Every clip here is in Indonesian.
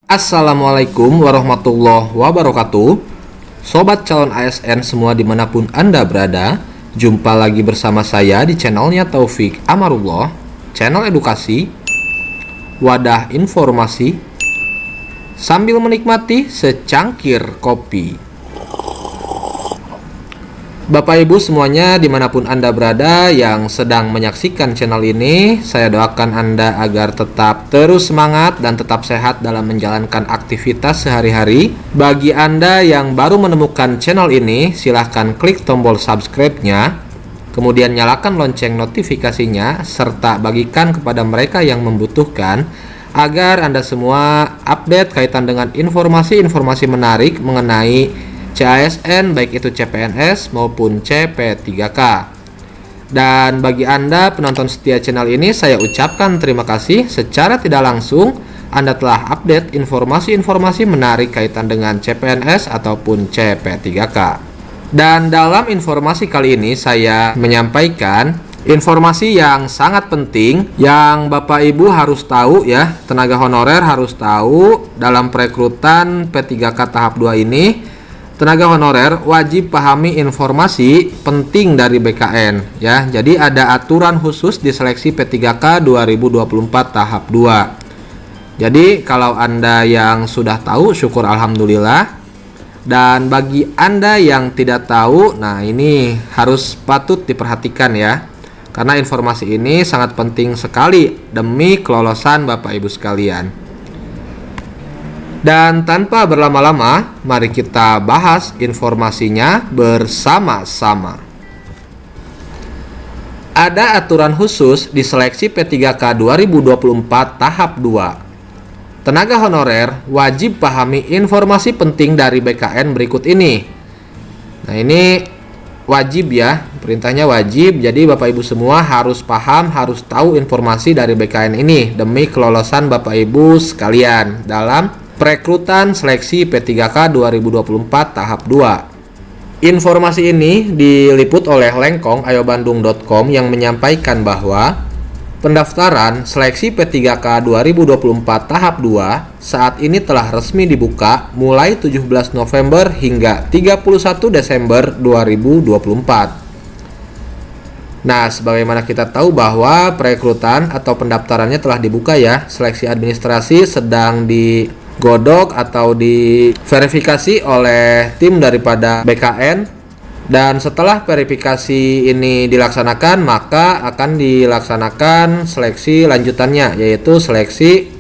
Assalamualaikum warahmatullahi wabarakatuh. Sobat calon ASN semua dimanapun Anda berada, jumpa lagi bersama saya di channelnya Taufik Amarullah, channel edukasi, wadah informasi, sambil menikmati secangkir kopi. Bapak Ibu semuanya dimanapun Anda berada yang sedang menyaksikan channel ini, saya doakan Anda agar tetap terus semangat dan tetap sehat dalam menjalankan aktivitas sehari-hari. Bagi Anda yang baru menemukan channel ini, silahkan klik tombol subscribe-nya, kemudian nyalakan lonceng notifikasinya, serta bagikan kepada mereka yang membutuhkan, agar Anda semua update kaitan dengan informasi-informasi menarik mengenai CASN, baik itu CPNS maupun CP3K. Dan bagi Anda penonton setia channel ini, saya ucapkan terima kasih. Secara tidak langsung Anda telah update informasi-informasi menarik kaitan dengan CPNS ataupun CP3K. Dan dalam informasi kali ini saya menyampaikan informasi yang sangat penting yang Bapak Ibu harus tahu ya. Tenaga honorer harus tahu dalam perekrutan P3K tahap 2 ini. Tenaga honorer wajib pahami informasi penting dari BKN ya. Jadi ada aturan khusus di seleksi P3K 2024 tahap 2. Jadi kalau Anda yang sudah tahu, syukur alhamdulillah. Dan bagi Anda yang tidak tahu, nah ini harus patut diperhatikan ya. Karena informasi ini sangat penting sekali demi kelolosan Bapak Ibu sekalian. Dan tanpa berlama-lama, mari kita bahas informasinya bersama-sama. Ada aturan khusus di seleksi P3K 2024 tahap 2. Tenaga honorer wajib pahami informasi penting dari BKN berikut ini. Nah, ini wajib ya, perintahnya wajib. Jadi Bapak Ibu semua harus paham, harus tahu informasi dari BKN ini demi kelolosan Bapak Ibu sekalian dalam perekrutan seleksi P3K 2024 tahap 2. Informasi ini diliput oleh lengkong.ayobandung.com yang menyampaikan bahwa pendaftaran seleksi P3K 2024 tahap 2 saat ini telah resmi dibuka mulai 17 November hingga 31 Desember 2024. Nah, sebagaimana kita tahu bahwa perekrutan atau pendaftarannya telah dibuka ya, seleksi administrasi sedang digodok atau diverifikasi oleh tim daripada BKN, dan setelah verifikasi ini dilaksanakan maka akan dilaksanakan seleksi lanjutannya, yaitu seleksi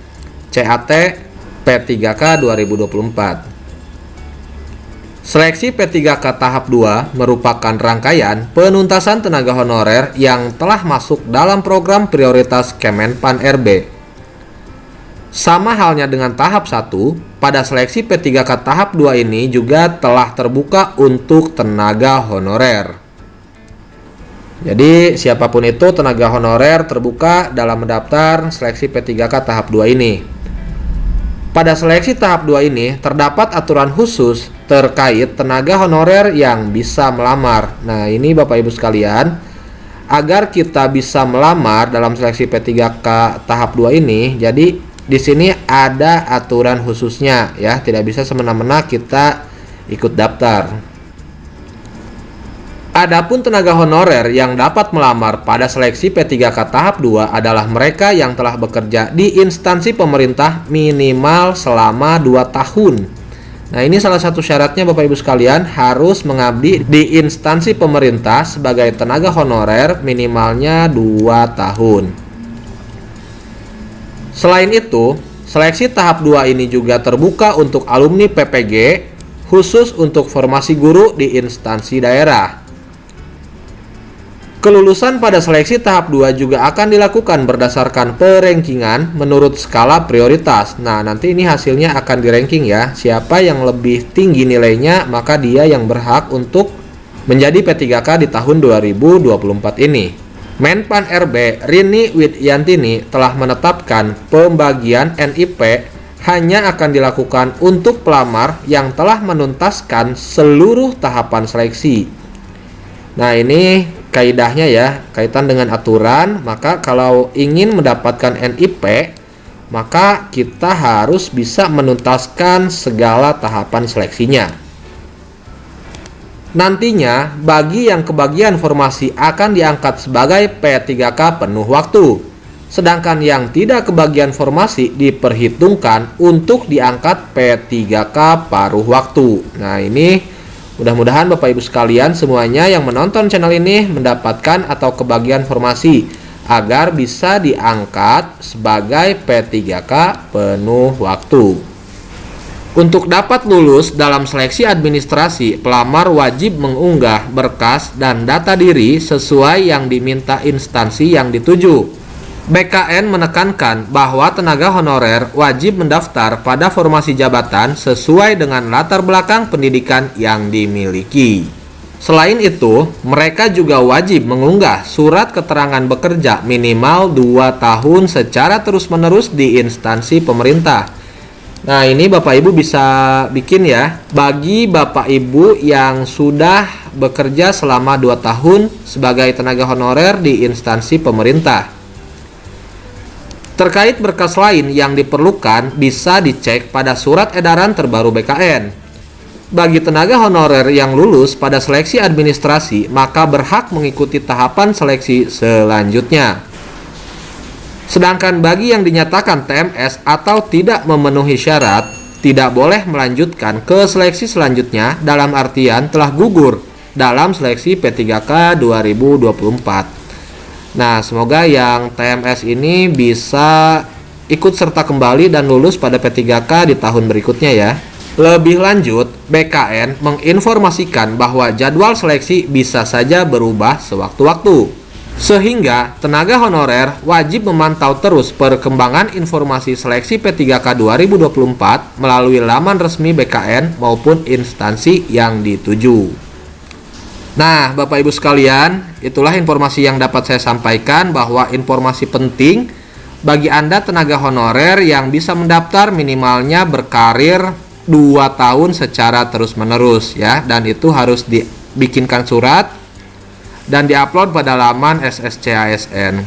CAT P3K 2024. Seleksi P3K tahap 2 merupakan rangkaian penuntasan tenaga honorer yang telah masuk dalam program prioritas Kemenpan RB. Sama halnya dengan tahap 1, pada seleksi P3K tahap 2 ini juga telah terbuka untuk tenaga honorer. Jadi siapapun itu tenaga honorer terbuka dalam mendaftar seleksi P3K tahap 2 ini. Pada seleksi tahap 2 ini terdapat aturan khusus terkait tenaga honorer yang bisa melamar. Nah, ini Bapak Ibu sekalian, agar kita bisa melamar dalam seleksi P3K tahap 2 ini, jadi di sini ada aturan khususnya ya, tidak bisa semena-mena kita ikut daftar. Adapun tenaga honorer yang dapat melamar pada seleksi P3K tahap 2 adalah mereka yang telah bekerja di instansi pemerintah minimal selama 2 tahun. Nah, ini salah satu syaratnya Bapak Ibu sekalian, harus mengabdi di instansi pemerintah sebagai tenaga honorer minimalnya 2 tahun. Selain itu, seleksi tahap 2 ini juga terbuka untuk alumni PPG, khusus untuk formasi guru di instansi daerah. Kelulusan pada seleksi tahap 2 juga akan dilakukan berdasarkan perankingan menurut skala prioritas. Nah, nanti ini hasilnya akan di-ranking ya. Siapa yang lebih tinggi nilainya, maka dia yang berhak untuk menjadi P3K di tahun 2024 ini. Menpan RB Rini Widyantini telah menetapkan pembagian NIP hanya akan dilakukan untuk pelamar yang telah menuntaskan seluruh tahapan seleksi. Nah, ini kaidahnya ya, kaitan dengan aturan. Maka kalau ingin mendapatkan NIP maka kita harus bisa menuntaskan segala tahapan seleksinya. Nantinya, bagi yang kebagian formasi akan diangkat sebagai P3K penuh waktu. Sedangkan yang tidak kebagian formasi diperhitungkan untuk diangkat P3K paruh waktu. Nah, ini mudah-mudahan Bapak Ibu sekalian semuanya yang menonton channel ini mendapatkan atau kebagian formasi agar bisa diangkat sebagai P3K penuh waktu. Untuk dapat lulus dalam seleksi administrasi, pelamar wajib mengunggah berkas dan data diri sesuai yang diminta instansi yang dituju. BKN menekankan bahwa tenaga honorer wajib mendaftar pada formasi jabatan sesuai dengan latar belakang pendidikan yang dimiliki. Selain itu, mereka juga wajib mengunggah surat keterangan bekerja minimal 2 tahun secara terus-menerus di instansi pemerintah. Nah, ini Bapak Ibu bisa bikin ya. Bagi Bapak Ibu yang sudah bekerja selama 2 tahun sebagai tenaga honorer di instansi pemerintah. Terkait berkas lain yang diperlukan bisa dicek pada surat edaran terbaru BKN. Bagi tenaga honorer yang lulus pada seleksi administrasi, maka berhak mengikuti tahapan seleksi selanjutnya. Sedangkan bagi yang dinyatakan TMS atau tidak memenuhi syarat, tidak boleh melanjutkan ke seleksi selanjutnya dalam artian telah gugur dalam seleksi P3K 2024. Nah, semoga yang TMS ini bisa ikut serta kembali dan lulus pada P3K di tahun berikutnya ya. Lebih lanjut, BKN menginformasikan bahwa jadwal seleksi bisa saja berubah sewaktu-waktu. Sehingga tenaga honorer wajib memantau terus perkembangan informasi seleksi P3K 2024 melalui laman resmi BKN maupun instansi yang dituju. Nah, Bapak Ibu sekalian, itulah informasi yang dapat saya sampaikan, bahwa informasi penting bagi Anda tenaga honorer yang bisa mendaftar minimalnya berkarir 2 tahun secara terus-menerus ya, dan itu harus dibikinkan surat dan diupload pada laman SSCASN.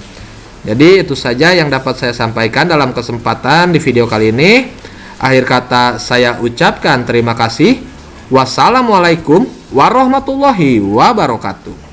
Jadi itu saja yang dapat saya sampaikan dalam kesempatan di video kali ini. Akhir kata saya ucapkan terima kasih. Wassalamualaikum warahmatullahi wabarakatuh.